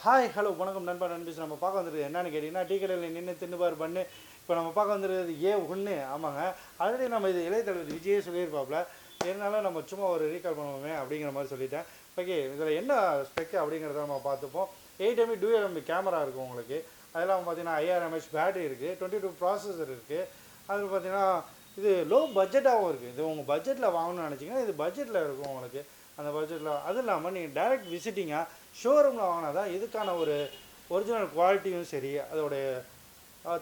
Hi hello வணக்கம் நண்பா நண்பிஸ். நம்ம பார்க்க வந்துருக்குது என்னன்னு கேட்டிங்கன்னா, டீ கடையில் நின்று தின்னுபார் பண்ணு. இப்போ நம்ம பார்க்க வந்துருக்குது ஒன்று. ஆமாங்க, ஆல்ரெடி நம்ம இது இளைய தளபதி விஜயே சொல்லியிருப்பாப்புல. இருந்தாலும் நம்ம சும்மா ஒரு ரீகால் பண்ணுவோமே அப்படிங்கிற மாதிரி சொல்லிட்டேன். ஓகே, இதில் என்ன ஸ்பெக் அப்படிங்கிறத நம்ம பார்த்துப்போம். 8 MP டூஎல் MP கேமரா இருக்கும் உங்களுக்கு. அதெல்லாம் பார்த்தீங்கன்னா 5000 mAh பேட்டரி இருக்குது, 22 ப்ராசஸர் இருக்குது. அதில் பார்த்தீங்கன்னா இது லோ பட்ஜெட்டாகவும் இருக்குது. இது உங்கள் பட்ஜெட்டில் வாங்கணும்னு நினச்சிங்கன்னா இது பட்ஜெட்டில் இருக்கும் உங்களுக்கு. அந்த பட்ஜெட்டில் அதுவும் இல்லாமல் நீங்கள் டைரெக்ட் விசிட்டிங்காக ஷோரூமில் வாங்கினா தான் இதுக்கான ஒரு ஒரிஜினல் குவாலிட்டியும் சரி, அதோடைய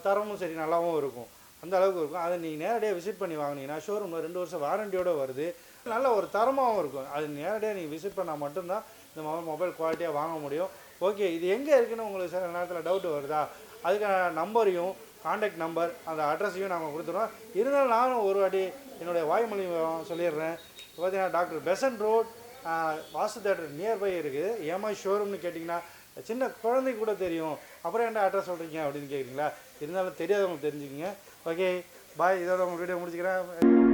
தரமும் சரி நல்லாவும் இருக்கும். அந்த அளவுக்கு இருக்கும். அதை நீங்கள் நேரடியாக விசிட் பண்ணி வாங்கினீங்கன்னா ஷோரூமில் 2 வருஷம் வாரண்டியோடு வருது. நல்ல ஒரு தரமாகவும் இருக்கும். அது நேரடியாக நீங்கள் விசிட் பண்ணால் மட்டும்தான் இந்த மொபைல் குவாலிட்டியாக வாங்க முடியும். ஓகே, இது எங்கே இருக்குதுன்னு உங்களுக்கு சில நேரத்தில் டவுட் வருதா? அதுக்கான நம்பரையும் கான்டாக்ட் நம்பர் அந்த அட்ரஸையும் நாங்கள் கொடுத்துருவோம். இருந்தாலும் நானும் ஒரு வாட்டி என்னுடைய வாய்மொழி சொல்லிடுறேன். பார்த்தீங்கன்னா doctor Besant road Vasu theatre nearby இருக்குது. ஏமா ஷோரூம்னு கேட்டிங்கன்னா சின்ன குழந்தைக்கு கூட தெரியும். அப்புறம் என்ன அட்ரஸ் சொல்கிறீங்க அப்படின்னு கேட்குறீங்களா? இருந்தாலும் தெரியாதவங்க தெரிஞ்சுக்கிங்க. ஓகே பாய், இதோட உங்கள் வீடியோ முடிச்சுக்கிறேன்.